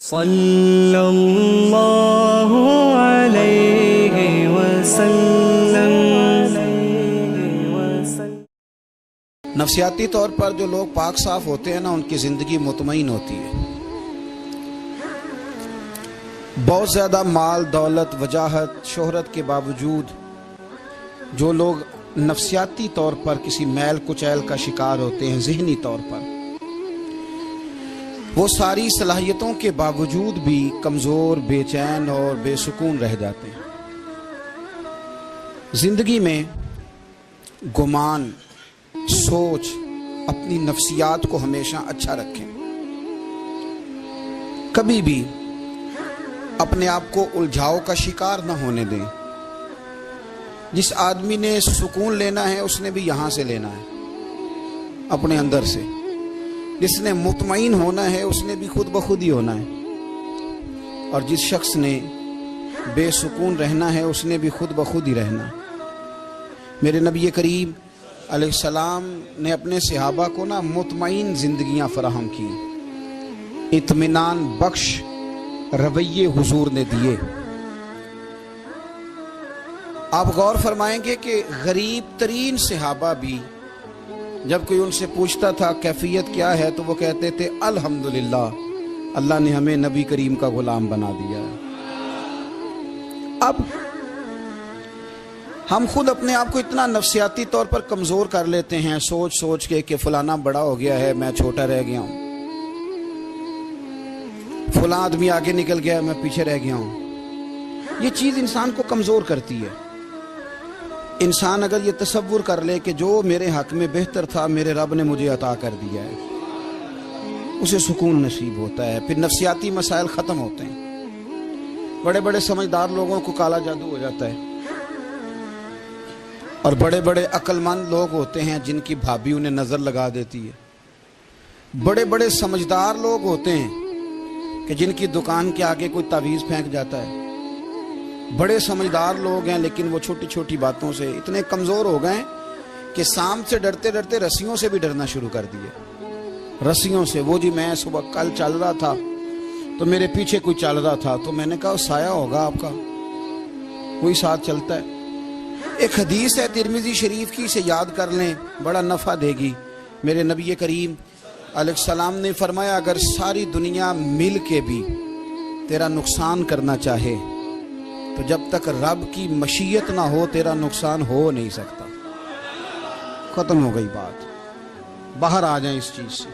صلی اللہ علیہ وسلم۔ نفسیاتی طور پر جو لوگ پاک صاف ہوتے ہیں نا، ان کی زندگی مطمئن ہوتی ہے۔ بہت زیادہ مال دولت وجاہت شہرت کے باوجود جو لوگ نفسیاتی طور پر کسی میل کچیل کا شکار ہوتے ہیں، ذہنی طور پر، وہ ساری صلاحیتوں کے باوجود بھی کمزور، بے چین اور بے سکون رہ جاتے ہیں۔ زندگی میں گمان، سوچ، اپنی نفسیات کو ہمیشہ اچھا رکھیں۔ کبھی بھی اپنے آپ کو الجھاؤ کا شکار نہ ہونے دیں۔ جس آدمی نے سکون لینا ہے اس نے بھی یہاں سے لینا ہے، اپنے اندر سے۔ جس نے مطمئن ہونا ہے اس نے بھی خود بخود ہی ہونا ہے، اور جس شخص نے بے سکون رہنا ہے اس نے بھی خود بخود ہی رہنا ہے۔ میرے نبی کریم علیہ السلام نے اپنے صحابہ کو مطمئن زندگیاں فراہم کی، اطمینان بخش رویے حضور نے دیے۔ آپ غور فرمائیں گے کہ غریب ترین صحابہ بھی جب کوئی ان سے پوچھتا تھا کیفیت کیا ہے تو وہ کہتے تھے الحمدللہ، اللہ نے ہمیں نبی کریم کا غلام بنا دیا ہے۔ اب ہم خود اپنے آپ کو اتنا نفسیاتی طور پر کمزور کر لیتے ہیں، سوچ سوچ کے کہ فلانا بڑا ہو گیا ہے، میں چھوٹا رہ گیا ہوں، فلاں آدمی آگے نکل گیا ہے، میں پیچھے رہ گیا ہوں۔ یہ چیز انسان کو کمزور کرتی ہے۔ انسان اگر یہ تصور کر لے کہ جو میرے حق میں بہتر تھا میرے رب نے مجھے عطا کر دیا ہے، اسے سکون نصیب ہوتا ہے، پھر نفسیاتی مسائل ختم ہوتے ہیں۔ بڑے بڑے سمجھدار لوگوں کو کالا جادو ہو جاتا ہے، اور بڑے بڑے عقل مند لوگ ہوتے ہیں جن کی بھابھی انہیں نظر لگا دیتی ہے۔ بڑے بڑے سمجھدار لوگ ہوتے ہیں کہ جن کی دکان کے آگے کوئی تعویذ پھینک جاتا ہے۔ بڑے سمجھدار لوگ ہیں لیکن وہ چھوٹی چھوٹی باتوں سے اتنے کمزور ہو گئے کہ سانپ سے ڈرتے ڈرتے رسیوں سے بھی ڈرنا شروع کر دیے۔ رسیوں سے، وہ جی میں صبح کل چل رہا تھا تو میرے پیچھے کوئی چل رہا تھا تو میں نے کہا سایہ ہوگا آپ کا، کوئی ساتھ چلتا ہے۔ ایک حدیث ہے ترمذی شریف کی، اسے یاد کر لیں، بڑا نفع دے گی۔ میرے نبی کریم علیہ السلام نے فرمایا اگر ساری دنیا مل کے بھی تیرا نقصان کرنا چاہے تو جب تک رب کی مشیت نہ ہو تیرا نقصان ہو نہیں سکتا۔ ختم ہو گئی بات، باہر آ جائیں اس چیز سے۔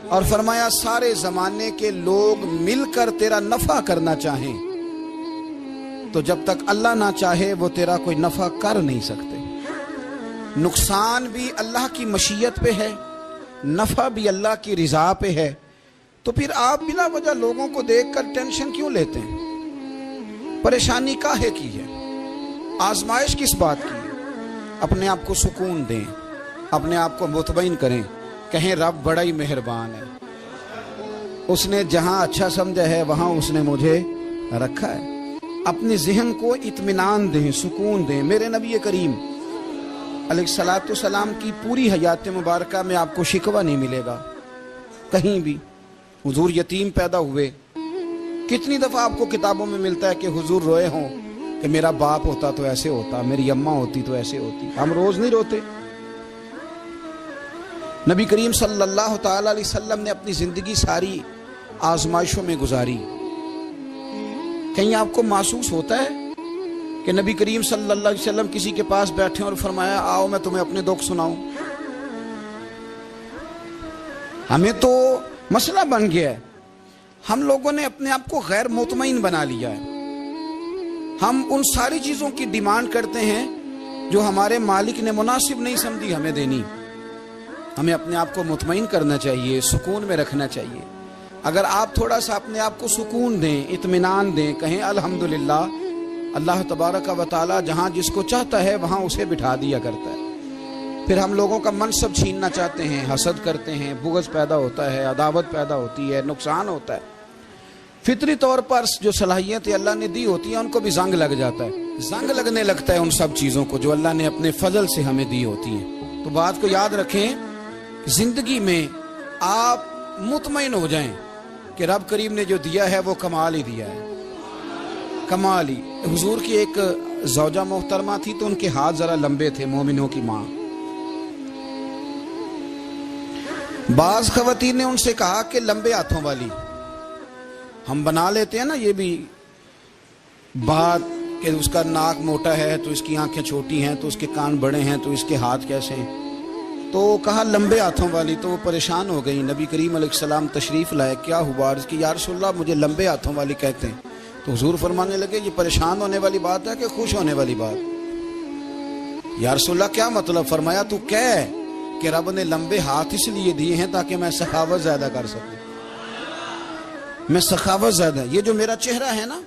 اور فرمایا سارے زمانے کے لوگ مل کر تیرا نفع کرنا چاہیں تو جب تک اللہ نہ چاہے وہ تیرا کوئی نفع کر نہیں سکتے۔ نقصان بھی اللہ کی مشیت پہ ہے، نفع بھی اللہ کی رضا پہ ہے، تو پھر آپ بلا وجہ لوگوں کو دیکھ کر ٹینشن کیوں لیتے ہیں؟ پریشانی کاہے کی ہے؟ آزمائش کس بات کی ہے؟ اپنے آپ کو سکون دیں، اپنے آپ کو مطمئن کریں، کہیں رب بڑا ہی مہربان ہے، اس نے جہاں اچھا سمجھا ہے وہاں اس نے مجھے رکھا ہے۔ اپنے ذہن کو اطمینان دیں، سکون دیں۔ میرے نبی کریم علیہ الصلاۃ والسلام کی پوری حیات مبارکہ میں آپ کو شکوہ نہیں ملے گا کہیں بھی۔ حضور یتیم پیدا ہوئے، کتنی دفعہ آپ کو کتابوں میں ملتا ہے کہ حضور روئے ہوں کہ میرا باپ ہوتا تو ایسے ہوتا، میری اماں ہوتی تو ایسے ہوتی۔ ہم روز نہیں روتے؟ نبی کریم صلی اللہ تعالی علیہ وسلم نے اپنی زندگی ساری آزمائشوں میں گزاری۔ کہیں آپ کو محسوس ہوتا ہے کہ نبی کریم صلی اللہ علیہ وسلم کسی کے پاس بیٹھے اور فرمایا آؤ میں تمہیں اپنے دکھ سناؤں؟ ہمیں تو مسئلہ بن گیا ہے، ہم لوگوں نے اپنے آپ کو غیر مطمئن بنا لیا ہے۔ ہم ان ساری چیزوں کی ڈیمانڈ کرتے ہیں جو ہمارے مالک نے مناسب نہیں سمجھی ہمیں دینی۔ ہمیں اپنے آپ کو مطمئن کرنا چاہیے، سکون میں رکھنا چاہیے۔ اگر آپ تھوڑا سا اپنے آپ کو سکون دیں، اطمینان دیں، کہیں الحمدللہ، اللہ تبارک و تعالی جہاں جس کو چاہتا ہے وہاں اسے بٹھا دیا کرتا ہے۔ پھر ہم لوگوں کا منصب چھیننا چاہتے ہیں، حسد کرتے ہیں، بغض پیدا ہوتا ہے، عداوت پیدا ہوتی ہے، نقصان ہوتا ہے۔ فطری طور پر جو صلاحیتیں اللہ نے دی ہوتی ہیں ان کو بھی زنگ لگ جاتا ہے، زنگ لگنے لگتا ہے ان سب چیزوں کو جو اللہ نے اپنے فضل سے ہمیں دی ہوتی ہیں۔ تو بات کو یاد رکھیں، زندگی میں آپ مطمئن ہو جائیں کہ رب کریم نے جو دیا ہے وہ کمال ہی دیا ہے، کمال ہی۔ حضور کی ایک زوجہ محترمہ تھی تو ان کے ہاتھ ذرا لمبے تھے، مومنوں کی ماں۔ بعض خواتین نے ان سے کہا کہ لمبے ہاتھوں والی، ہم بنا لیتے ہیں نا یہ بھی بات کہ اس کا ناک موٹا ہے تو اس کی آنکھیں چھوٹی ہیں، تو اس کے کان بڑے ہیں تو اس کے ہاتھ کیسے ہیں، تو کہا لمبے ہاتھوں والی۔ تو وہ پریشان ہو گئی، نبی کریم علیہ السلام تشریف لائے، کیا ہوا؟ عرض کی یا رسول اللہ مجھے لمبے ہاتھوں والی کہتے ہیں۔ تو حضور فرمانے لگے یہ پریشان ہونے والی بات ہے کہ خوش ہونے والی بات؟ یا رسول اللہ کیا مطلب؟ فرمایا تو کہہ کہ رب نے لمبے ہاتھ اس لیے دیے ہیں تاکہ میں سخاوت زیادہ کر سکوں، میں سخاوت زیادہ۔ یہ جو میرا چہرہ ہے نا،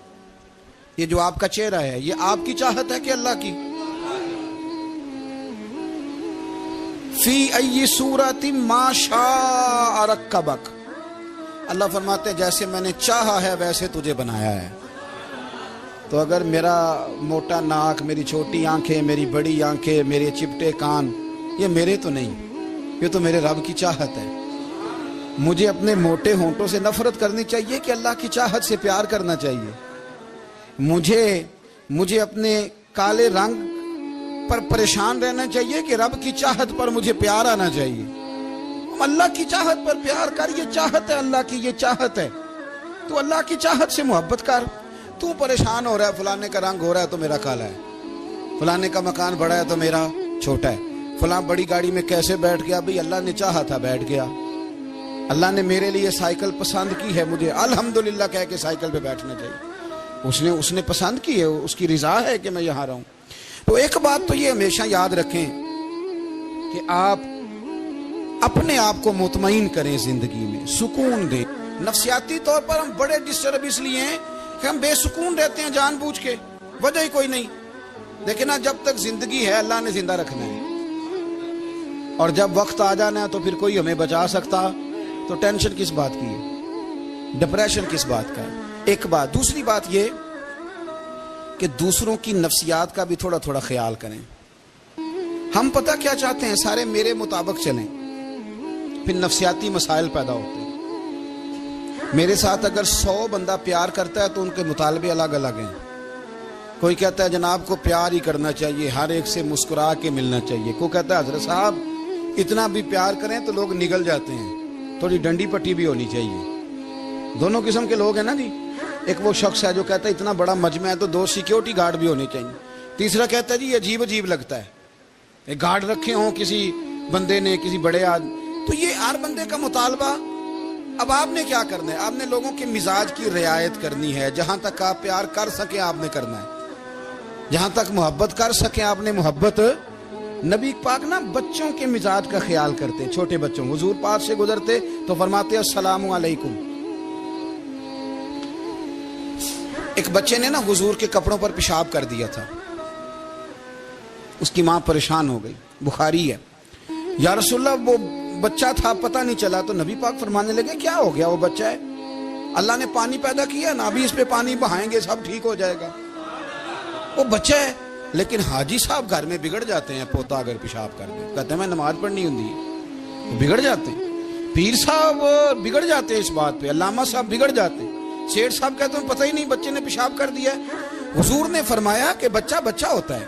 یہ جو آپ کا چہرہ ہے، یہ آپ کی چاہت ہے کہ اللہ کی؟ فی ای صورت ما شاء رکبک، اللہ فرماتے ہیں جیسے میں نے چاہا ہے ویسے تجھے بنایا ہے۔ تو اگر میرا موٹا ناک، میری چھوٹی آنکھیں، میری بڑی آنکھیں، میرے چپٹے کان، یہ میرے تو نہیں، یہ تو میرے رب کی چاہت ہے۔ مجھے اپنے موٹے ہونٹوں سے نفرت کرنی چاہیے کہ اللہ کی چاہت سے پیار کرنا چاہیے؟ مجھے اپنے کالے رنگ پر پریشان رہنا چاہیے کہ رب کی چاہت پر مجھے پیار آنا چاہیے؟ اللہ کی چاہت پر پیار کر، یہ چاہت ہے اللہ کی، یہ چاہت ہے۔ تو اللہ کی چاہت سے محبت کر۔ تو پریشان ہو رہا ہے فلانے کا رنگ ہو رہا ہے تو میرا کالا ہے، فلانے کا مکان بڑا ہے تو میرا چھوٹا ہے، فلاں بڑی گاڑی میں کیسے بیٹھ گیا؟ بھئی اللہ نے چاہا تھا بیٹھ گیا، اللہ نے میرے لیے سائیکل پسند کی ہے، مجھے الحمدللہ کہہ کے سائیکل پہ بیٹھنا چاہیے، اس نے پسند کی ہے، اس کی رضا ہے کہ میں یہاں رہوں۔ تو ایک بات تو یہ ہمیشہ یاد رکھیں کہ آپ اپنے آپ کو مطمئن کریں، زندگی میں سکون دیں۔ نفسیاتی طور پر ہم بڑے ڈسٹرب اس لیے ہیں کہ ہم بے سکون رہتے ہیں جان بوجھ کے، وجہ ہی کوئی نہیں۔ لیکن جب تک زندگی ہے اللہ نے زندہ رکھنا ہے، اور جب وقت آ جانا ہے تو پھر کوئی ہمیں بچا سکتا، تو ٹینشن کس بات کی ہے، ڈپریشن کس بات کا ہے؟ ایک بات۔ دوسری بات یہ کہ دوسروں کی نفسیات کا بھی تھوڑا تھوڑا خیال کریں۔ ہم پتہ کیا چاہتے ہیں؟ سارے میرے مطابق چلیں، پھر نفسیاتی مسائل پیدا ہوتے ہیں۔ میرے ساتھ اگر 100 بندہ پیار کرتا ہے تو ان کے مطالبے الگ الگ ہیں۔ کوئی کہتا ہے جناب کو پیار ہی کرنا چاہیے، ہر ایک سے مسکرا کے ملنا چاہیے، کوئی کہتا ہے حضرت صاحب اتنا بھی پیار کریں تو لوگ نگل جاتے ہیں، تھوڑی ڈنڈی پٹی بھی ہونی چاہیے۔ دونوں قسم کے لوگ ہیں نا جی۔ ایک وہ شخص ہے جو کہتا ہے اتنا بڑا مجمع ہے تو 2 سیکیورٹی گارڈ بھی ہونے چاہیے۔ تیسرا کہتا ہے جی عجیب عجیب لگتا ہے، ایک گارڈ رکھے ہوں کسی بندے نے، کسی بڑے آدمی۔ تو یہ ہر بندے کا مطالبہ۔ اب آپ نے کیا کرنا ہے؟ آپ نے لوگوں کے مزاج کی رعایت کرنی ہے۔ جہاں تک آپ پیار کر سکیں آپ نے کرنا ہے، جہاں تک محبت کر سکیں آپ نے محبت۔ نبی پاک نا بچوں کے مزاج کا خیال کرتے، چھوٹے بچوں، حضور پاک سے گزرتے تو فرماتے السلام علیکم۔ ایک بچے نے نا حضور کے کپڑوں پر پیشاب کر دیا تھا، اس کی ماں پریشان ہو گئی، بخاری ہے۔ یا رسول اللہ وہ بچہ تھا پتہ نہیں چلا، تو نبی پاک فرمانے لگے کیا ہو گیا؟ وہ بچہ ہے، اللہ نے پانی پیدا کیا نا، ابھی اس پہ پانی بہائیں گے سب ٹھیک ہو جائے گا۔ وہ بچہ ہے، لیکن حاجی صاحب گھر میں بگڑ جاتے ہیں، پوتا اگر پیشاب کر دے کہتے ہیں میں نماز پڑھنی ہوں، بگڑ جاتے ہیں۔ پیر صاحب بگڑ جاتے ہیں اس بات پہ، علامہ صاحب بگڑ جاتے ہیں، سیٹھ صاحب کہتے ہیں پتہ ہی نہیں بچے نے پیشاب کر دیا ہے۔ حضور نے فرمایا کہ بچہ بچہ ہوتا ہے،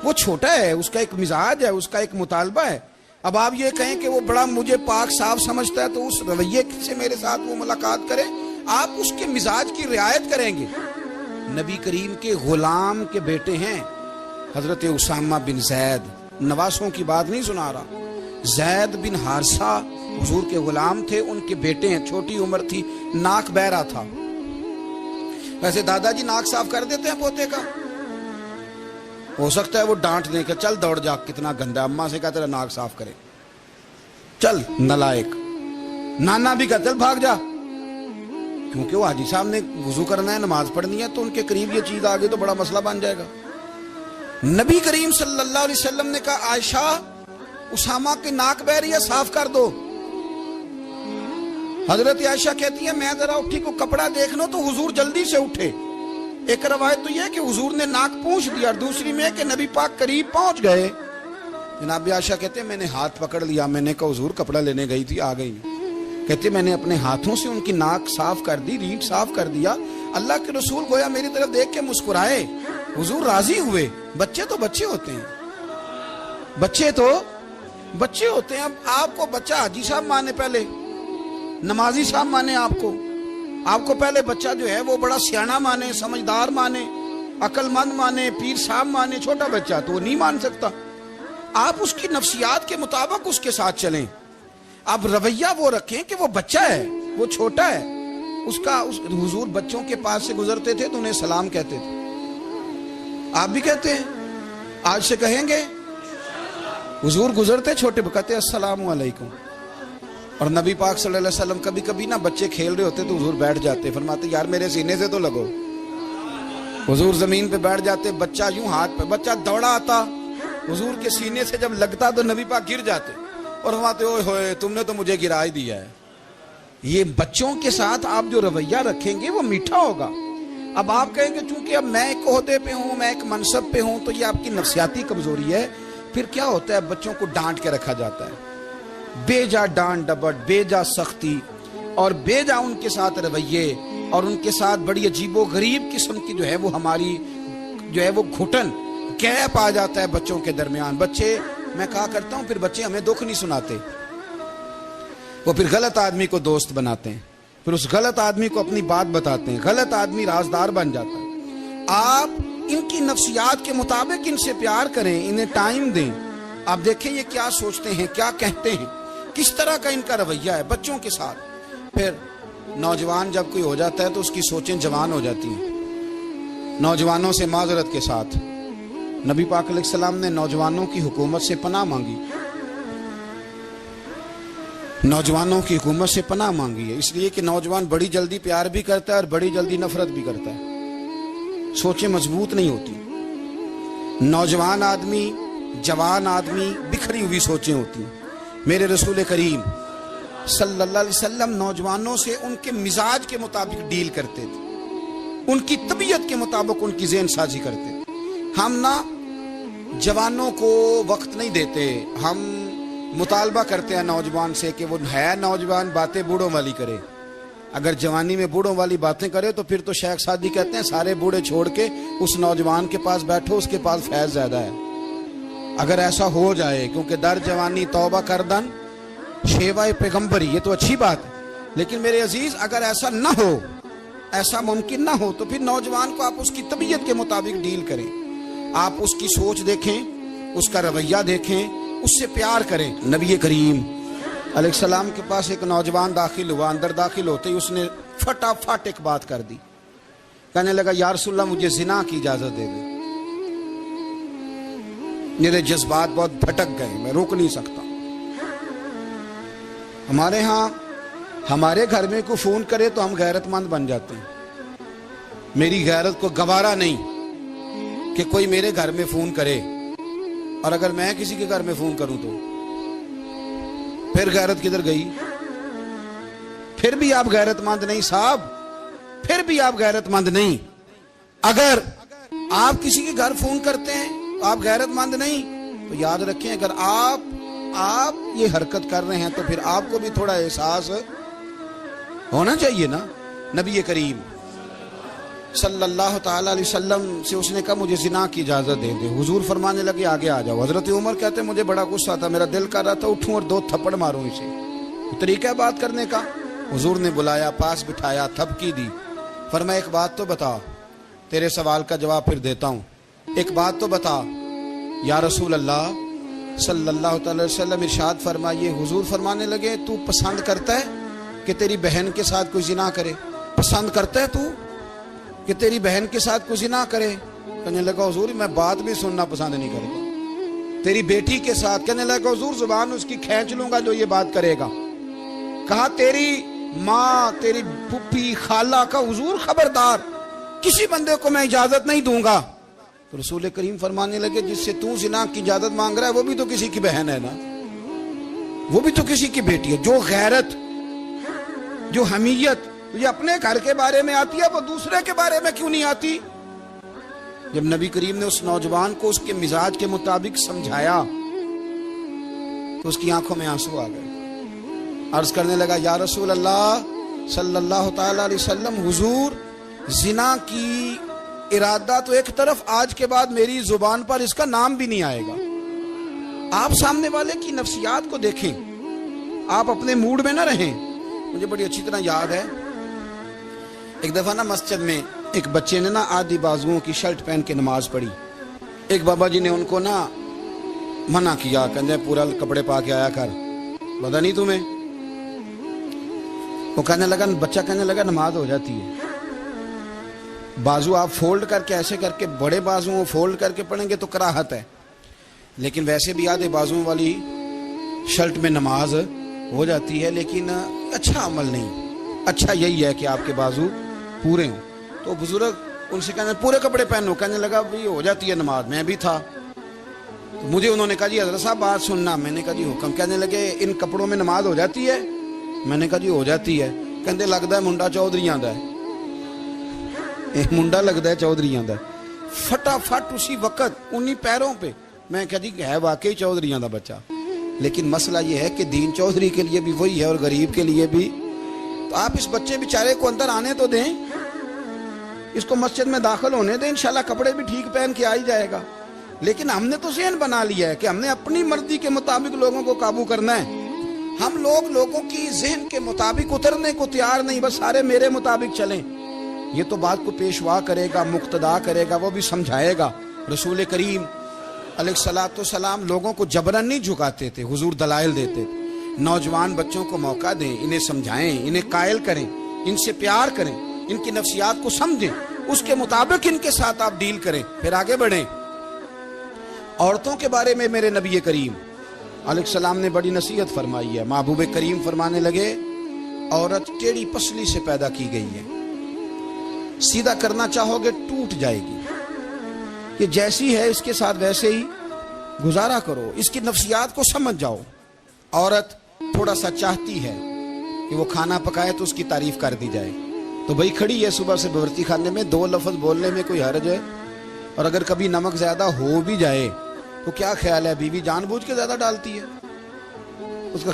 وہ چھوٹا ہے، اس کا ایک مزاج ہے، اس کا ایک مطالبہ ہے۔ اب آپ یہ کہیں کہ وہ بڑا مجھے پاک صاف سمجھتا ہے تو اس رویے سے میرے ساتھ وہ ملاقات کرے، آپ اس کے مزاج کی رعایت کریں گے۔ نبی کریم کے غلام کے بیٹے ہیں حضرت اسامہ بن زید، نواسوں کی بات نہیں سنا رہا، زید بن حارثہ حضور کے غلام تھے، ان کے بیٹے ہیں، چھوٹی عمر تھی، ناک بہ رہا تھا۔ ویسے دادا جی ناک صاف کر دیتے ہیں پوتے کا، ہو سکتا ہے وہ ڈانٹ دیں کہ چل دوڑ جا کتنا گندا، اماں سے کہا تیرا ناک صاف کرے، چل نالائق، نانا بھی کہا چل بھاگ جا، کیونکہ وہ حاجی صاحب نے وضو کرنا ہے، نماز پڑھنی ہے، تو ان کے قریب یہ چیز آگے تو بڑا مسئلہ بن جائے گا۔ نبی کریم صلی اللہ علیہ وسلم نے کہا عائشہ اسامہ کی ناک بہ رہی ہے صاف کر دو۔ حضرت عائشہ کہتی ہے میں ذرا اٹھی کو کپڑا دیکھ لو تو حضور جلدی سے اٹھے۔ ایک روایت تو یہ کہ حضور نے ناک پونچھ دیا، اور دوسری میں کہ نبی پاک قریب پہنچ گئے۔ جناب عائشہ کہتے ہیں میں نے ہاتھ پکڑ لیا، میں نے کہا حضور کپڑا لینے گئی تھی آ گئی، کہتے میں نے اپنے ہاتھوں سے ان کی ناک صاف کر دی، ریڑھ صاف کر دیا۔ اللہ کے رسول گویا میری طرف دیکھ کے مسکرائے، حضور راضی ہوئے۔ بچے تو بچے ہوتے ہیں، بچے تو بچے ہوتے ہیں۔ اب آپ کو بچہ حاجی صاحب مانے، پہلے نمازی صاحب مانے، آپ کو پہلے بچہ جو ہے وہ بڑا سیانا مانے، سمجھدار مانے، عقل مند مانے، پیر صاحب مانے۔ چھوٹا بچہ تو وہ نہیں مان سکتا۔ آپ اس کی نفسیات کے مطابق اس کے ساتھ چلیں۔ اب رویہ وہ رکھیں کہ وہ بچہ ہے، وہ چھوٹا ہے۔ حضور بچوں کے پاس سے گزرتے تھے تو انہیں سلام کہتے تھے۔ آپ بھی کہتے ہیں، آج سے کہیں گے؟ حضور گزرتے چھوٹے کہتے السلام علیکم۔ اور نبی پاک صلی اللہ علیہ وسلم کبھی کبھی نا بچے کھیل رہے ہوتے تو حضور بیٹھ جاتے، فرماتے یار میرے سینے سے تو لگو۔ حضور زمین پہ بیٹھ جاتے، بچہ یوں ہاتھ پہ، بچہ دوڑا آتا، حضور کے سینے سے جب لگتا تو نبی پاک گر جاتے اور فرماتے اوئے ہوئے تم نے تو مجھے گرا ہی دیا ہے۔ یہ بچوں کے ساتھ آپ جو رویہ رکھیں گے وہ میٹھا ہوگا۔ اب آپ کہیں گے چونکہ اب میں ایک عہدے پہ ہوں، میں ایک منصب پہ ہوں، تو یہ آپ کی نفسیاتی کمزوری ہے۔ پھر کیا ہوتا ہے، بچوں کو ڈانٹ کے رکھا جاتا ہے، بے جا ڈانٹ ڈپٹ، بے جا سختی اور بے جا ان کے ساتھ رویے، اور ان کے ساتھ بڑی عجیب و غریب قسم کی جو ہے وہ ہماری جو ہے وہ گھٹن گیپ آ جاتا ہے بچوں کے درمیان۔ بچے، میں کہا کرتا ہوں، پھر بچے ہمیں دکھ نہیں سناتے، وہ پھر غلط آدمی کو دوست بناتے ہیں، پھر اس غلط آدمی کو اپنی بات بتاتے ہیں، غلط آدمی رازدار بن جاتا ہے۔ آپ ان کی نفسیات کے مطابق ان سے پیار کریں، انہیں ٹائم دیں۔ آپ دیکھیں یہ کیا سوچتے ہیں، کیا کہتے ہیں، کس طرح کا ان کا رویہ ہے بچوں کے ساتھ۔ پھر نوجوان جب کوئی ہو جاتا ہے تو اس کی سوچیں جوان ہو جاتی ہیں۔ نوجوانوں سے معذرت کے ساتھ نبی پاک علیہ السلام نے نوجوانوں کی حکومت سے پناہ مانگی، نوجوانوں کی حکومت سے پناہ مانگی ہے، اس لیے کہ نوجوان بڑی جلدی پیار بھی کرتا ہے اور بڑی جلدی نفرت بھی کرتا ہے، سوچیں مضبوط نہیں ہوتی۔ نوجوان آدمی، جوان آدمی، بکھری ہوئی سوچیں ہوتی ہیں۔ میرے رسول کریم صلی اللہ علیہ وسلم نوجوانوں سے ان کے مزاج کے مطابق ڈیل کرتے تھے، ان کی طبیعت کے مطابق ان کی ذہن سازی کرتے تھے۔ ہم نہ جوانوں کو وقت نہیں دیتے، ہم مطالبہ کرتے ہیں نوجوان سے کہ وہ ہے نوجوان، باتیں بوڑھوں والی کرے۔ اگر جوانی میں بوڑھوں والی باتیں کرے تو پھر تو شیخ سعدی کہتے ہیں سارے بوڑھے چھوڑ کے اس نوجوان کے پاس بیٹھو، اس کے پاس فیض زیادہ ہے۔ اگر ایسا ہو جائے، کیونکہ در جوانی توبہ کردن شیوہ پیغمبری، یہ تو اچھی بات ہے، لیکن میرے عزیز اگر ایسا نہ ہو، ایسا ممکن نہ ہو، تو پھر نوجوان کو آپ اس کی طبیعت کے مطابق ڈیل کریں۔ آپ اس کی سوچ دیکھیں، اس کا رویہ دیکھیں، اس سے پیار کریں۔ نبی کریم علیہ السلام کے پاس ایک نوجوان داخل ہوا، اندر داخل ہوتے ہی اس نے فٹافٹ ایک بات کر دی، کہنے لگا یا رسول اللہ مجھے زنا کی اجازت دے دیں۔ میرے جذبات بہت بھٹک گئے، میں روک نہیں سکتا۔ ہمارے ہاں ہمارے گھر میں کوئی فون کرے تو ہم غیرت مند بن جاتے ہیں۔ میری غیرت کو گوارا نہیں کہ کوئی میرے گھر میں فون کرے، اور اگر میں کسی کے گھر میں فون کروں تو پھر غیرت کدھر گئی؟ پھر بھی آپ غیرت مند نہیں صاحب، پھر بھی آپ غیرت مند نہیں۔ اگر آپ کسی کے گھر فون کرتے ہیں آپ غیرت مند نہیں، تو یاد رکھیں اگر آپ یہ حرکت کر رہے ہیں تو پھر آپ کو بھی تھوڑا احساس ہونا چاہیے نا۔ نبی کریم صلی اللہ تعالی علیہ وسلم سے اس نے کہا مجھے زنا کی اجازت دے دے۔ حضور فرمانے لگے آگے آ جاؤ۔ حضرت عمر کہتے ہیں مجھے بڑا غصہ تھا، میرا دل کر رہا تھا اٹھوں اور 2 تھپڑ ماروں اسے۔ طریقہ ہے بات کرنے کا۔ حضور نے بلایا، پاس بٹھایا، تھپکی دی، فرمایا ایک بات تو بتا، تیرے سوال کا جواب پھر دیتا ہوں، ایک بات تو بتا۔ یا رسول اللہ صلی اللہ تعالی وسلم ارشاد فرمائیے۔ حضور فرمانے لگے تو پسند کرتا ہے کہ تیری بہن کے ساتھ کوئی زنا کرے؟ پسند کرتا ہے تو کہ تیری بہن کے ساتھ کوئی زنا کرے؟ کہنے لگا حضور میں بات بھی سننا پسند نہیں کرتا۔ تیری بیٹی کے ساتھ؟ کہنے لگا حضور زبان اس کی کھینچ لوں گا جو یہ بات کرے گا۔ کہا تیری ماں، تیری پھپھی، خالہ کا؟ حضور خبردار، کسی بندے کو میں اجازت نہیں دوں گا۔ تو رسول کریم فرمانے لگے جس سے تو زنا کی اجازت مانگ رہا ہے وہ بھی تو کسی کی بہن ہے نا، وہ بھی تو کسی کی بیٹی ہے۔ جو غیرت، جو حمیت یہ اپنے گھر کے بارے میں آتی ہے وہ دوسرے کے بارے میں کیوں نہیں آتی؟ جب نبی کریم نے اس نوجوان کو اس کے مزاج کے مطابق سمجھایا تو اس کی آنکھوں میں آنسو آ گئے۔ عرض کرنے لگا یا رسول اللہ صلی اللہ تعالی علیہ وسلم، حضور زنا کی ارادہ تو ایک طرف، آج کے بعد میری زبان پر اس کا نام بھی نہیں آئے گا۔ آپ سامنے والے کی نفسیات کو دیکھیں، آپ اپنے موڈ میں نہ رہیں۔ مجھے بڑی اچھی طرح یاد ہے ایک دفعہ نا مسجد میں ایک بچے نے نا آدھی بازوؤں کی شرٹ پہن کے نماز پڑھی۔ ایک بابا جی نے ان کو نا منع کیا، کہتے پورا کپڑے پا کے آیا کر، پتہ نہیں تمہیں۔ وہ کہنے لگا، بچہ کہنے لگا نماز ہو جاتی ہے، بازو آپ فولڈ کر کے ایسے کر کے، بڑے بازو فولڈ کر کے پڑھیں گے تو کراہت ہے، لیکن ویسے بھی آدھے بازوؤں والی شرٹ میں نماز ہو جاتی ہے، لیکن اچھا عمل نہیں۔ اچھا یہی ہے کہ آپ کے بازو پورے ہوں۔ تو بزرگ ان سے کہنے پورے کپڑے پہنو، کہنے لگا بھئی ہو جاتی ہے نماز، میں بھی تھا۔ تو مجھے انہوں نے کہا جی حضرت صاحب بات سننا، میں نے کہا جی حکم۔ کہنے لگے ان کپڑوں میں نماز ہو جاتی ہے؟ میں نے کہا جی ہو جاتی ہے۔ کہندے لگتا ہے منڈا چودھریاں دا ہے، منڈا لگتا ہے چودھریاں دا۔ فٹافٹ اسی وقت انہی پیروں پہ میں کہا جی ہے واقعی چودھریاں دا بچہ، لیکن مسئلہ یہ ہے کہ دین چودھری کے لیے بھی وہی ہے اور غریب کے لیے بھی۔ تو آپ اس بچے بیچارے کو اندر آنے تو دیں، اس کو مسجد میں داخل ہونے دیں، انشاءاللہ کپڑے بھی ٹھیک پہن کے آ ہی جائے گا۔ لیکن ہم نے تو ذہن بنا لیا ہے کہ ہم نے اپنی مرضی کے مطابق لوگوں کو قابو کرنا ہے۔ ہم لوگوں کی ذہن کے مطابق اترنے کو تیار نہیں، بس سارے میرے مطابق چلیں۔ یہ تو بات کو پیشوا کرے گا، مقتدا کرے گا، وہ بھی سمجھائے گا۔ رسول کریم علیہ الصلوۃ والسلام لوگوں کو جبرن نہیں جھکاتے تھے، حضور دلائل دیتے تھے۔ نوجوان بچوں کو موقع دیں، انہیں سمجھائیں، انہیں قائل کریں، ان سے پیار کریں، ان کی نفسیات کو سمجھیں، اس کے مطابق ان کے ساتھ آپ ڈیل کریں، پھر آگے بڑھیں۔ عورتوں کے بارے میں میرے نبی کریم علیہ السلام نے بڑی نصیحت فرمائی ہے۔ محبوب کریم فرمانے لگے عورت ٹیڑھی پسلی سے پیدا کی گئی ہے، سیدھا کرنا چاہو گے ٹوٹ جائے گی، یہ جیسی ہے اس کے ساتھ ویسے ہی گزارا کرو، اس کی نفسیات کو سمجھ جاؤ۔ عورت تھوڑا سا چاہتی ہے کہ وہ کھانا پکائے تو اس کی تعریف کر دی جائے، تو بھئی کھڑی ہے صبح سے باورچی خانے میں، دو لفظ بولنے میں کوئی حرج ہے؟ اور اگر کبھی نمک زیادہ ہو بھی جائے تو کیا خیال ہے، بیوی جان بوجھ کے زیادہ ڈالتی ہے؟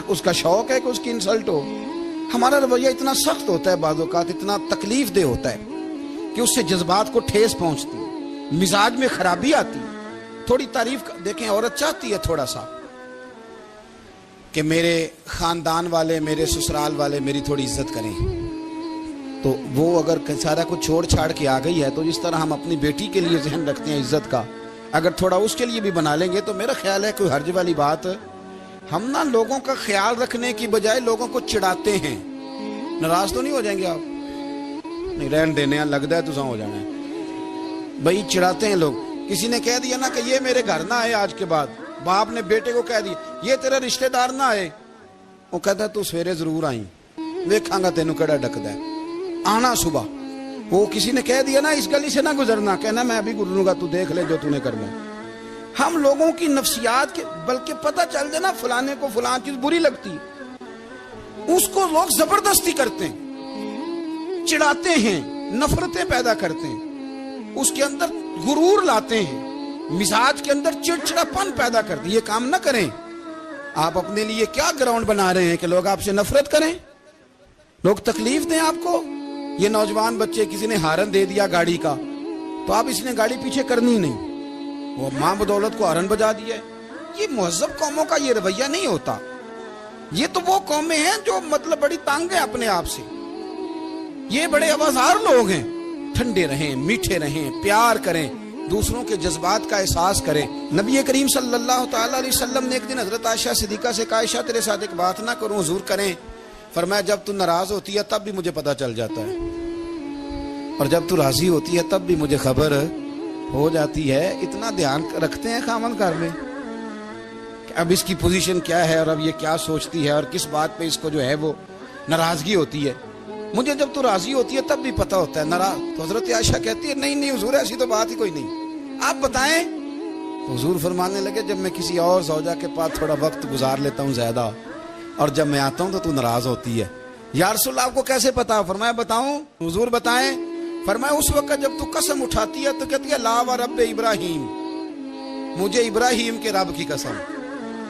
اس کا شوق ہے کہ اس کی انسلٹ ہو؟ ہمارا رویہ اتنا سخت ہوتا ہے، بعض اوقات اتنا تکلیف دہ ہوتا ہے کہ اس سے جذبات کو ٹھیس پہنچتی ہے، مزاج میں خرابی آتی ہے۔ تھوڑی تعریف دیکھیں، عورت چاہتی ہے تھوڑا سا کہ میرے خاندان والے، میرے سسرال والے میری تھوڑی عزت کریں، تو وہ اگر سارا کچھ چھوڑ چھاڑ کے آ گئی ہے تو جس طرح ہم اپنی بیٹی کے لیے ذہن رکھتے ہیں عزت کا، اگر تھوڑا اس کے لیے بھی بنا لیں گے تو میرا خیال ہے کوئی حرج والی بات۔ ہم نا لوگوں کا خیال رکھنے کی بجائے لوگوں کو چڑھاتے ہیں۔ ناراض تو نہیں ہو جائیں گے آپ؟ نہیں، رہن دینے لگتا ہے تو ہو جانا ہے بھائی، چڑھاتے ہیں لوگ۔ کسی نے کہہ دیا نا کہ یہ میرے گھر نہ آئے آج کے بعد، باپ نے بیٹے کو کہہ دیا یہ تیرے رشتہ دار نہ آئے، وہ کہتا ہے تو سویرے ضرور آئی، دیکھاں گا تینوں کیڑا ڈکدا ہے، آنا صبح۔ وہ کسی نے کہہ دیا نا اس گلی سے نہ گزرنا، کہنا میں ابھی گزروں گا، تو دیکھ لے جو تو نے کرنا۔ ہم لوگوں کی نفسیات کے بلکہ پتہ چل جائے نا فلانے کو فلان چیز بری لگتی ہے، اس کو لوگ زبردستی کرتے ہیں، چڑھاتے ہیں، نفرتیں پیدا کرتے ہیں، اس کے اندر غرور لاتے ہیں، مزاج کے اندر چڑچڑاپن پیدا کرتے ہیں۔ یہ کام نہ کریں۔ آپ اپنے لیے کیا گراؤنڈ بنا رہے ہیں کہ لوگ آپ سے نفرت کریں، لوگ تکلیف دیں آپ کو؟ یہ نوجوان بچے کسی نے ہارن دے دیا گاڑی کا تو آپ اس نے گاڑی پیچھے کرنی نہیں، وہ ماں بدولت کو ہارن بجا دیا ہے۔ یہ مہذب قوموں کا یہ رویہ نہیں ہوتا۔ یہ تو وہ قومیں ہیں جو مطلب بڑی تنگ ہیں اپنے آپ سے، یہ بڑے آوازار لوگ ہیں۔ ٹھنڈے رہیں، میٹھے رہیں، پیار کریں، دوسروں کے جذبات کا احساس کریں۔ نبی کریم صلی اللہ تعالی علیہ وسلم نے ایک دن حضرت عائشہ صدیقہ سے کہا عائشہ تیرے ساتھ ایک بات نہ کروں، حضور کریں؟ فرمایا جب تو ناراض ہوتی ہے تب بھی مجھے پتہ چل جاتا ہے، اور جب تو راضی ہوتی ہے تب بھی مجھے خبر ہو جاتی ہے۔ اتنا دھیان رکھتے ہیں خامن گھر میں کہ اب اس کی پوزیشن کیا ہے اور اب یہ کیا سوچتی ہے اور کس بات پہ اس کو جو ہے وہ ناراضگی ہوتی ہے۔ مجھے جب تو راضی ہوتی ہے تب بھی پتہ ہوتا ہے ناراض۔ تو حضرت عائشہ کہتی ہے نہیں حضور ایسی تو بات ہی کوئی نہیں، آپ بتائیں۔ تو حضور فرمانے لگے جب میں کسی اور زوجہ کے پاس تھوڑا وقت گزار لیتا ہوں زیادہ، اور جب میں آتا ہوں تو ناراض ہوتی ہے۔ یا رسول اللہ آپ کو کیسے پتا؟ فرمایا بتاؤں؟ حضور بتائیں۔ فرمایا اس وقت جب تو قسم اٹھاتی ہے تو کہتی ہے لا و رب ابراہیم، مجھے ابراہیم کے رب کی قسم،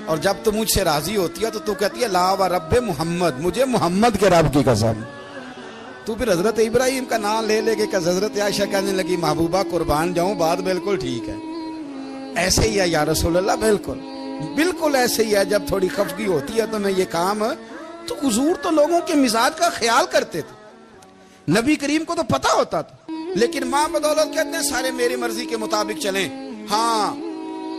اور جب تو مجھ سے راضی ہوتی ہے تو کہتی ہے لا و رب محمد، مجھے محمد کے رب کی قسم۔ تو پھر حضرت ابراہیم کا نام لے لے کے حضرت عائشہ کہنے لگی محبوبہ قربان جاؤں، بات بالکل ٹھیک ہے، ایسے ہی ہے یا رسول اللہ، بالکل ایسے ہی ہے۔ جب تھوڑی خفگی ہوتی ہے تو میں یہ کام، تو حضور تو لوگوں کے مزاج کا خیال کرتے تھے، نبی کریم کو تو پتہ ہوتا تھا، لیکن ماں بدولت کہتے ہیں سارے میری مرضی کے مطابق چلیں۔ ہاں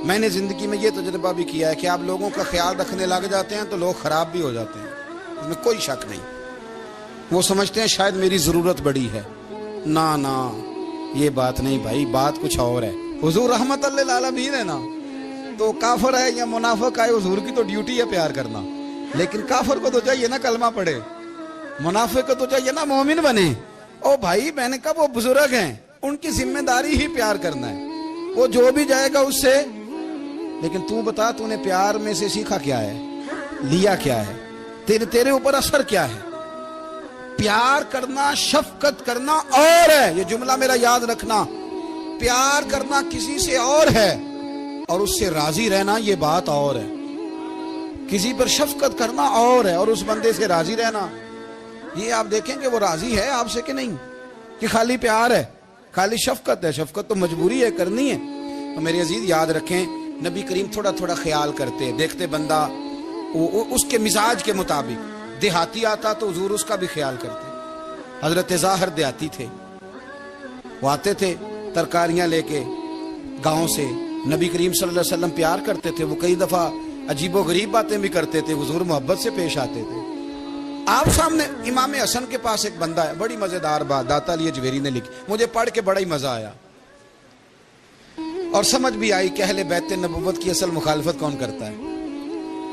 میں نے زندگی میں یہ تجربہ بھی کیا ہے کہ آپ لوگوں کا خیال رکھنے لگ جاتے ہیں تو لوگ خراب بھی ہو جاتے ہیں، اس میں کوئی شک نہیں۔ وہ سمجھتے ہیں شاید میری ضرورت بڑی ہے، نہ یہ بات نہیں بھائی، بات کچھ اور ہے۔ حضور رحمت اللہ للعالمین ہے نا، تو کافر ہے یا منافق ہے، حضور کی تو ڈیوٹی ہے پیار کرنا، لیکن کافر کو تو چاہیے نا کلمہ پڑھے، منافق کو تو چاہیے نا مومن بنے۔ او بھائی میں نے کہا وہ بزرگ ہیں، ان کی ذمہ داری ہی پیار کرنا ہے، وہ جو بھی جائے گا اس سے۔ لیکن تو بتا تو نے پیار میں سے سیکھا کیا ہے، لیا کیا ہے، تیرے اوپر اثر کیا ہے؟ پیار کرنا، شفقت کرنا اور ہے، یہ جملہ میرا یاد رکھنا، پیار کرنا کسی سے اور ہے اور اس سے راضی رہنا یہ بات اور ہے۔ کسی پر شفقت کرنا اور ہے اور اس بندے سے راضی رہنا، یہ آپ دیکھیں کہ وہ راضی ہے آپ سے کہ نہیں، کہ خالی پیار ہے، خالی شفقت ہے۔ شفقت تو مجبوری ہے، کرنی ہے۔ تو میرے عزیز یاد رکھیں، نبی کریم تھوڑا تھوڑا خیال کرتے، دیکھتے بندہ اس کے مزاج کے مطابق، دیہاتی آتا تو حضور اس کا بھی خیال کرتے۔ حضرت ظاہر دیہاتی تھے، وہ آتے تھے ترکاریاں لے کے گاؤں سے، نبی کریم صلی اللہ علیہ وسلم پیار کرتے تھے، وہ کئی دفعہ عجیب و غریب باتیں بھی کرتے تھے، حضور محبت سے پیش آتے تھے۔ آپ سامنے امام حسن کے پاس ایک بندہ ہے، بڑی مزیدار بات داتا علی اجویری نے لکھی، مجھے پڑھ کے بڑا ہی مزہ آیا اور سمجھ بھی آئی کہ اہل بیت نبوت کی اصل مخالفت کون کرتا ہے۔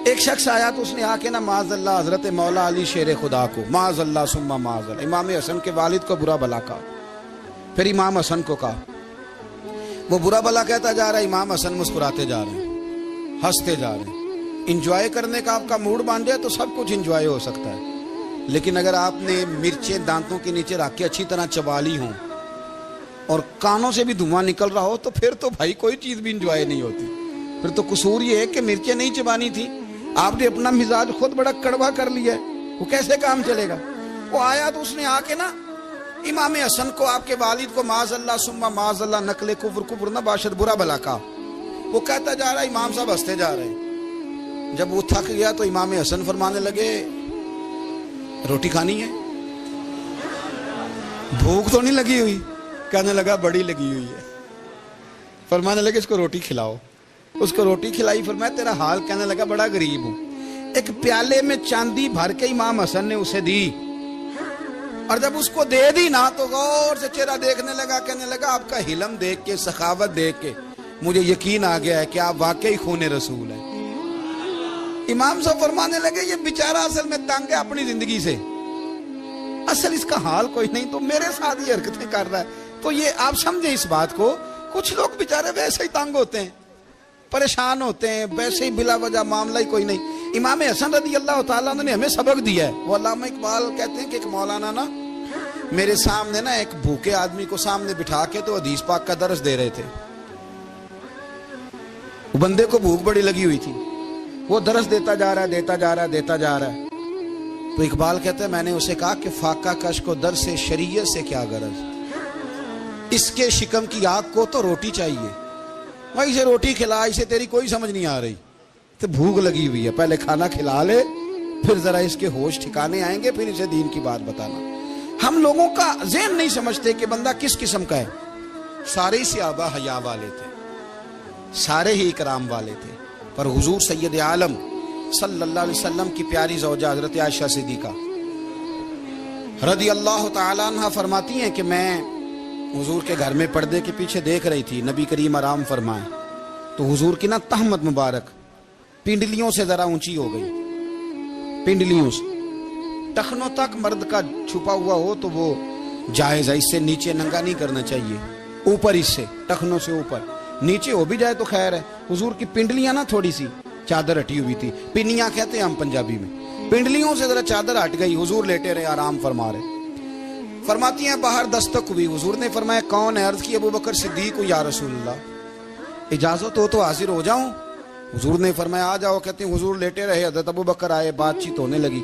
ایک شخص آیا تو اس نے آ کے نا معاذ اللہ حضرت مولا علی شیر خدا کو، معاذ اللہ ثم معاذ اللہ، امام حسن کے والد کو برا بلا کہا، پھر امام حسن کو کہا، وہ برا بلا کہتا جا رہا ہے، امام حسن مسکراتے جا رہے ہیں، ہنستے جا رہے ہیں۔ انجوائے کرنے کا آپ کا موڈ بن جائے تو سب کچھ انجوائے ہو سکتا ہے، لیکن اگر آپ نے مرچیں دانتوں کے نیچے رکھ کے اچھی طرح چبا لی ہوں اور کانوں سے بھی دھواں نکل رہا ہو تو پھر تو بھائی کوئی چیز بھی انجوائے نہیں ہوتی، پھر تو قصور یہ ہے کہ مرچیں نہیں چبانی تھی، آپ نے اپنا مزاج خود بڑا کڑوا کر لیا ہے، وہ کیسے کام چلے گا؟ وہ آیا تو اس نے آ کے نا امام حسن کو، آپ کے والد کو، معاذ اللہ ثم معاذ اللہ، نقل کفر نہ باشد، برا بلا کہا۔ وہ کہتا جا رہا ہے، امام صاحب ہنستے جا رہے ہیں۔ جب وہ تھک گیا تو امام حسن فرمانے لگے روٹی کھانی ہے؟ بھوک تو نہیں لگی ہوئی؟ کہنے لگا بڑی لگی ہوئی ہے۔ فرمانے لگے اس کو روٹی کھلاؤ، اس کو روٹی کھلائی، فرمایا تیرا حال؟ کہنے لگا بڑا غریب ہوں۔ ایک پیالے میں چاندی بھر کے امام حسن نے اسے دی، اور جب اس کو دے دی نا تو غور سے چہرہ دیکھنے لگا، کہنے لگا آپ کا حلم دیکھ کے، سخاوت دیکھ کے مجھے یقین آ گیا ہے کہ آپ واقعی خون رسول ہیں۔ امام صاحب فرمانے لگے یہ بیچارہ اصل میں تنگ ہے اپنی زندگی سے، اصل اس کا حال کوئی نہیں، تو میرے ساتھ یہ حرکتیں کر رہا ہے۔ تو یہ آپ سمجھیں اس بات کو، کچھ لوگ بیچارے ویسے ہی تنگ ہوتے ہیں، پریشان ہوتے ہیں، ویسے ہی بلا وجہ معاملہ ہی کوئی نہیں۔ امام حسن رضی اللہ تعالیٰ عنہ نے ہمیں سبق دیا ہے۔ وہ علامہ اقبال کہتے ہیں کہ ایک مولانا نا میرے سامنے نا ایک بھوکے آدمی کو سامنے بٹھا کے تو حدیث پاک کا درس دے رہے تھے، بندے کو بھوک بڑی لگی ہوئی تھی، وہ درس دیتا جا رہا ہے۔ تو اقبال کہتے ہیں میں نے اسے کہا کہ فاقہ کش کو درس شریعت سے کیا غرض، اس کے شکم کی آگ کو تو روٹی چاہیے، وہیں سے روٹی کھلا، اسے تیری کوئی سمجھ نہیں آ رہی، تو بھوک لگی ہوئی ہے، پہلے کھانا کھلا لے، پھر ذرا اس کے ہوش ٹھکانے آئیں گے، پھر اسے دین کی بات بتانا۔ ہم لوگوں کا ذہن نہیں سمجھتے کہ بندہ کس قسم کا ہے۔ سارے ہی صحابہ حیا والے تھے، سارے ہی اکرام والے تھے، پر حضور سید عالم صلی اللہ علیہ وسلم کی پیاری زوجہ حضرت عائشہ صدیقہ رضی اللہ تعالیٰ عنہ فرماتی ہیں کہ میں حضور کے گھر میں پردے کے پیچھے دیکھ رہی تھی، نبی کریم آرام فرمائے تو حضور کی نا تہمت مبارک پنڈلیوں سے ذرا اونچی ہو گئی، پنڈلیوں سے ٹخنوں تک مرد کا چھپا ہوا ہو تو وہ جائز ہے، اس سے نیچے ننگا نہیں کرنا چاہیے، اوپر اس سے ٹخنوں سے اوپر، نیچے ہو بھی جائے تو خیر ہے۔ حضور کی پنڈلیاں نا تھوڑی سی چادر ہٹی ہوئی تھی، پنیاں کہتے ہیں ہم پنجابی میں، پنڈلیوں سے ذرا چادر ہٹ گئی، حضور لیٹے رہے، آرام فرما رہے۔ فرماتی ہیں باہر دستک ہوئی، حضور نے فرمایا کون ہے؟ عرض کی ابو بکر صدیق کو، یا رسول اللہ اجازت ہو تو حاضر ہو جاؤں؟ حضور نے فرمایا آ جاؤ. کہتے ہیں حضور لیٹے رہے, حضرت ابو بکر آئے, بات چیت ہونے لگی.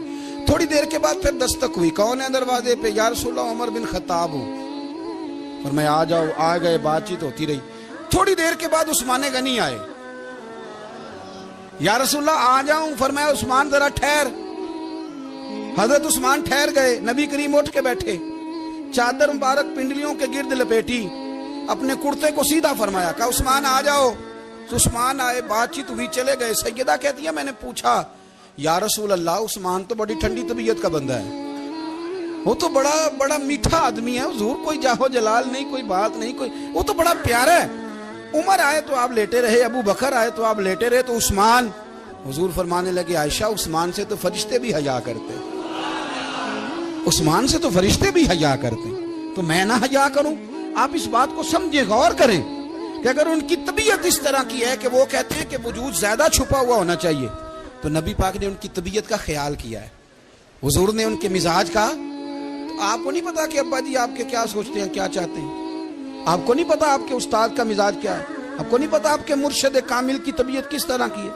تھوڑی دیر کے بعد پھر دستک ہوئی. کون ہے دروازے پہ؟ یا رسول اللہ عمر بن خطاب ہوں. فرمایا آ جاؤ. آ گئے, بات چیت ہوتی رہی. تھوڑی دیر کے بعد عثمان غنی آئے. یا رسول اللہ آ جاؤں. فرمایا عثمان ذرا ٹھہر. حضرت عثمان ٹھہر گئے. نبی کریم اٹھ کے بیٹھے, چادر مبارک پنڈلیوں کے گرد لپیٹی, اپنے کرتے کو سیدھا فرمایا, کہا عثمان آ جاؤ. تو عثمان آئے, بات چیت ہوئی, چلے گئے. سیدہ کہتی ہے میں نے پوچھا یا رسول اللہ عثمان تو بڑی ٹھنڈی طبیعت کا بندہ ہے, وہ تو بڑا میٹھا آدمی ہے حضور, کوئی جاہو جلال نہیں, کوئی بات نہیں, کوئی, وہ تو بڑا پیارا ہے. عمر آئے تو آپ لیٹے رہے, ابو بکر آئے تو آپ لیٹے رہے, تو عثمان. حضور فرمانے لگے عائشہ عثمان سے تو فرشتے بھی حیا کرتے, عثمان سے تو فرشتے بھی حیا کرتے, تو میں نہ حیا کروں؟ آپ اس بات کو سمجھیں, غور کریں کہ اگر ان کی طبیعت اس طرح کی ہے کہ وہ کہتے ہیں کہ وجود زیادہ چھپا ہوا ہونا چاہیے, تو نبی پاک نے ان کی طبیعت کا خیال کیا ہے, حضور نے ان کے مزاج کا. تو آپ کو نہیں پتا کہ ابا جی آپ کے کیا سوچتے ہیں, کیا چاہتے ہیں؟ آپ کو نہیں پتا آپ کے استاد کا مزاج کیا ہے؟ آپ کو نہیں پتا آپ کے مرشد کامل کی طبیعت کس طرح کی ہے؟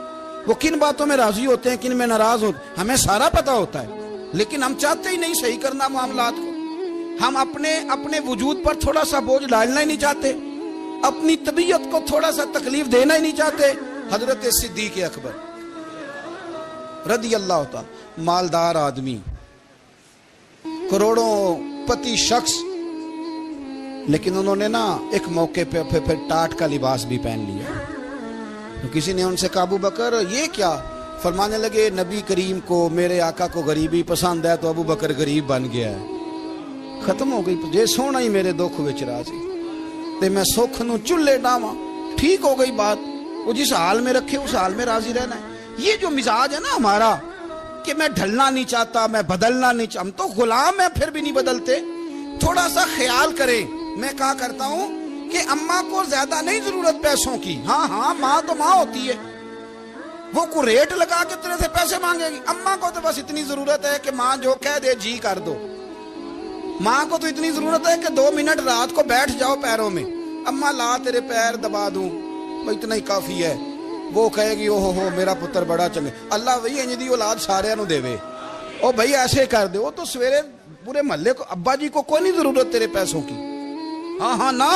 وہ کن باتوں میں راضی ہوتے ہیں, کن میں ناراض ہوتے ہیں, ہمیں سارا پتا ہوتا ہے, لیکن ہم چاہتے ہی نہیں صحیح کرنا معاملات کو. ہم اپنے وجود پر تھوڑا سا بوجھ ڈالنا ہی نہیں چاہتے, اپنی طبیعت کو تھوڑا سا تکلیف دینا ہی نہیں چاہتے. حضرت صدیق اکبر رضی اللہ تعالی, مالدار آدمی, کروڑوں پتی شخص, لیکن انہوں نے نا ایک موقع پہ پھر ٹاٹ کا لباس بھی پہن لیا. تو کسی نے ان سے کہا ابو بکر یہ کیا؟ فرمانے لگے نبی کریم کو, میرے آقا کو غریبی پسند ہے, تو ابو بکر غریب بن گیا ہے. ختم ہو گئی. جے سونا ہی میرے دکھ وچ راضی, تے میں سکھ نو چلے ڈاواں. ٹھیک ہو گئی بات. وہ جس حال میں رکھے اس حال میں راضی رہنا ہے. یہ جو مزاج ہے نا ہمارا کہ میں ڈھلنا نہیں چاہتا, میں بدلنا نہیں چاہتا, ہم تو غلام ہیں پھر بھی نہیں بدلتے. تھوڑا سا خیال کریں. میں کہا کرتا ہوں کہ اماں کو زیادہ نہیں ضرورت پیسوں کی. ہاں ماں تو ماں ہوتی ہے, وہ کو ریٹ لگا کے تیرے سے پیسے مانگے گی. اماں کو تو بس اتنی ضرورت ہے کہ ماں جو کہہ دے جی کر دو. ماں کو تو اتنی ضرورت ہے کہ 2 منٹ رات کو بیٹھ جاؤ پیروں میں, اماں لا تیرے پیر دبا دوں, اتنا ہی کافی ہے. وہ کہے گی او ہو میرا پتر بڑا چنگا, اللہ وہی انج دی اولاد سارے نو دے وے, او بھائی ایسے کر دے. وہ تو سویرے پورے محلے کو, ابا جی کو کوئی نہیں ضرورت تیرے پیسوں کی. ہاں نا,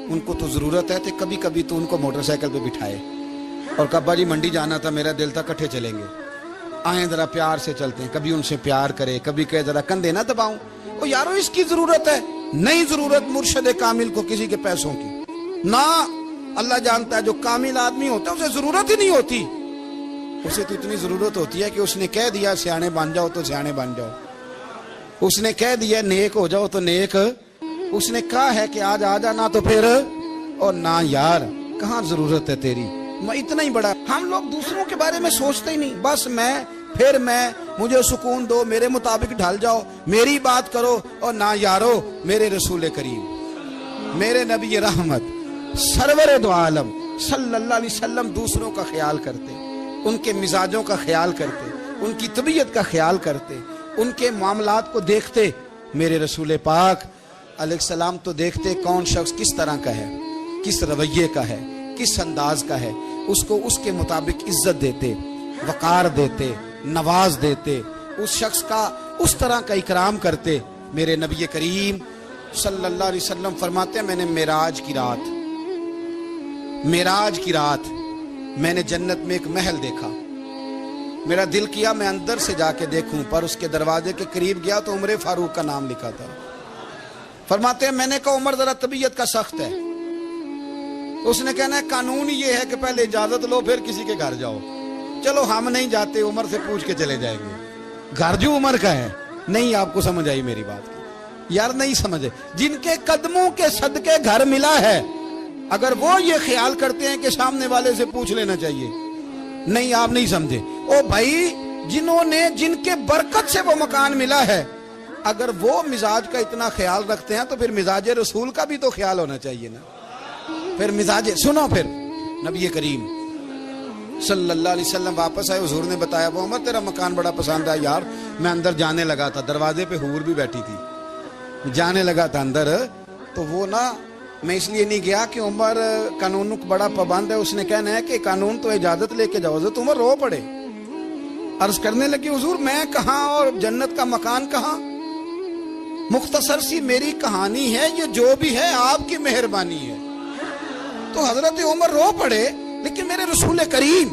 ان کو تو ضرورت ہے. تو کبھی کبھی تو ان کو موٹر سائیکل پہ بٹھائے اور ابا جی منڈی جانا تھا, میرا دل تھا کٹھے چلیں گے, آئیں ذرا پیار سے چلتے ہیں. کبھی ان سے پیار کرے, کبھی کہے ذرا کندھے نہ دباؤں. او یارو اس کی ضرورت ہے, نہیں ضرورت مرشد کامل کو کسی کے پیسوں کی. نہ, اللہ جانتا ہے جو کامل آدمی ہوتا ہے اسے ضرورت ہی نہیں ہوتی. اسے تو اتنی ضرورت ہوتی ہے کہ اس نے کہہ دیا سیانے بن جاؤ تو سیانے بن جاؤ, اس نے کہہ دیا نیک ہو جاؤ تو نیک, اس نے کہا ہے کہ آج آ جانا تو پھر, اور نہ یار کہاں ضرورت ہے تیری, میں اتنا ہی بڑا. ہم لوگ دوسروں کے بارے میں سوچتے ہی نہیں, بس میں مجھے سکون دو, میرے مطابق ڈھل جاؤ, میری بات کرو. اور نہ یارو, میرے رسول کریم, میرے نبی رحمت سرور دو عالم صلی اللہ علیہ وسلم دوسروں کا خیال کرتے, ان کے مزاجوں کا خیال کرتے, ان کی طبیعت کا خیال کرتے, ان کے معاملات کو دیکھتے. میرے رسول پاک علیہ السلام تو دیکھتے کون شخص کس طرح کا ہے, کس رویے کا ہے, کس انداز کا ہے, اس کو اس کے مطابق عزت دیتے, وقار دیتے, نواز دیتے, اس شخص کا اس طرح کا اکرام کرتے. میرے نبی کریم صلی اللہ علیہ وسلم فرماتے ہیں میں نے معراج کی رات میں نے جنت میں ایک محل دیکھا. میرا دل کیا میں اندر سے جا کے دیکھوں, پر اس کے دروازے کے قریب گیا تو عمر فاروق کا نام لکھا تھا. فرماتے ہیں میں نے کہا عمر ذرا طبیعت کا سخت ہے. اس نے کہنا ہے قانون یہ ہے کہ پہلے اجازت لو پھر کسی کے گھر جاؤ. چلو ہم نہیں جاتے, عمر سے پوچھ کے چلے جائیں گے. گھر جو عمر کا ہے, نہیں آپ کو سمجھ آئی میری بات یار, نہیں سمجھے. جن کے قدموں کے صدقے گھر ملا ہے, اگر وہ یہ خیال کرتے ہیں کہ سامنے والے سے پوچھ لینا چاہیے, نہیں آپ نہیں سمجھے. او بھائی, جن کے برکت سے وہ مکان ملا ہے, اگر وہ مزاج کا اتنا خیال رکھتے ہیں تو پھر مزاج رسول کا بھی تو خیال ہونا چاہیے نا. پھر مزاج سنو, پھر نبی کریم صلی اللہ علیہ وسلم واپس آئے. حضور نے بتایا وہ عمر تیرا مکان بڑا پسند ہے یار. میں اندر جانے لگا تھا, دروازے پہ حور بھی بیٹھی تھی, جانے لگا تھا اندر, تو وہ نا میں اس لیے نہیں گیا کہ عمر قانون کا بڑا پابند ہے، اس نے کہنا ہے کہ قانون تو اجازت لے کے جاؤ۔ حضرت عمر رو پڑے، عرض کرنے لگے حضور میں کہاں اور جنت کا مکان کہاں؟ مختصر سی میری کہانی ہے، یہ جو بھی ہے آپ کی مہربانی ہے۔ تو حضرت عمر رو پڑے، لیکن میرے رسول کریم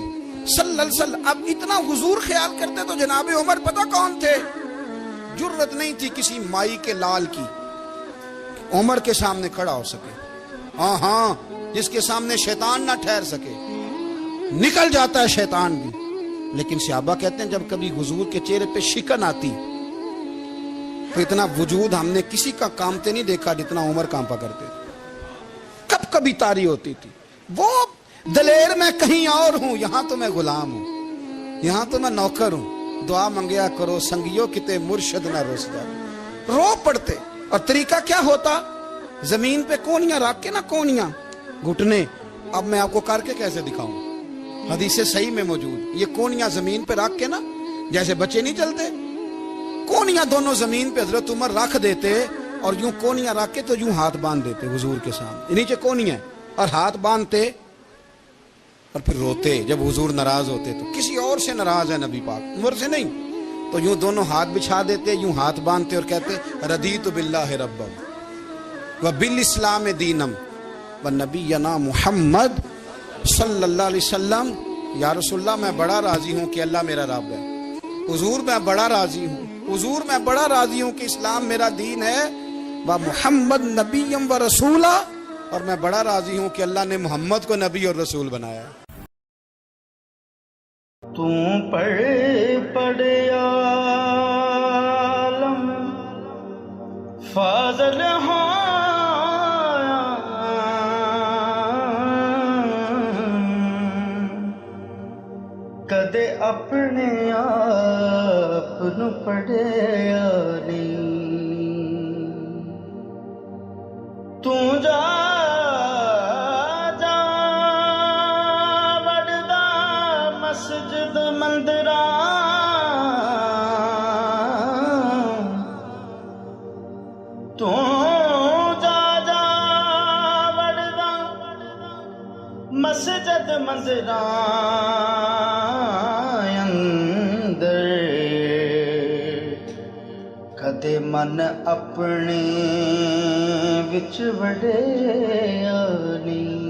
صلی اللہ علیہ وسلم اب اتنا حضور خیال کرتے تو جناب عمر پتہ کون تھے؟ جرت نہیں تھی کسی مائی کے لال کی عمر کے سامنے کھڑا ہو سکے، ہاں جس کے سامنے شیطان نہ ٹھہر سکے، نکل جاتا ہے شیطان بھی۔ لیکن صحابہ کہتے ہیں جب کبھی حضور کے چہرے پہ شکن آتی تو اتنا وجود ہم نے کسی کا کامتے نہیں دیکھا جتنا عمر کانپا کرتے تھے۔ کب کبھی تاری ہوتی تھی وہ دلیر میں کہیں اور ہوں، یہاں تو میں غلام ہوں، یہاں تو میں نوکر ہوں، دعا منگیا کرو سنگیو کتے مرشد نہ روس جا۔ رو پڑتے، اور طریقہ کیا ہوتا؟ زمین پہ کونیاں رکھ کے نا، کونیاں گھٹنے، اب میں آپ کو کر کے کیسے دکھاؤں، حدیث صحیح میں موجود، یہ کونیاں زمین پہ رکھ کے نا، جیسے بچے نہیں چلتے، کونیاں دونوں زمین پہ حضرت عمر رکھ دیتے، اور یوں کونیاں رکھ کے تو یوں ہاتھ باندھ دیتے حضور کے سامنے، نیچے کونیاں اور ہاتھ باندھتے، اور پھر روتے جب حضور ناراض ہوتے تو۔ کسی اور سے ناراض ہے نبی پاک، عمر سے نہیں، تو یوں دونوں ہاتھ بچھا دیتے، یوں ہاتھ باندھتے اور کہتے رضیت باللہ ربا وبالاسلام دینم ونبینا محمد صلی اللہ علیہ وسلم۔ یا رسول اللہ میں بڑا راضی ہوں کہ اللہ میرا رب ہے، حضور میں بڑا راضی ہوں، حضور میں بڑا راضی ہوں کہ اسلام میرا دین ہے، و محمد نبیم و رسولہ، اور میں بڑا راضی ہوں کہ اللہ نے محمد کو نبی اور رسول بنایا۔ تم پڑھ عالم فاضل کدے اپنے آپ نو پڑھیا نہیں، تو جا مسجد مندراں تو جا وڑدا مسجد مندراں اندر، کدے من اپنے وچ وڑیا نہیں۔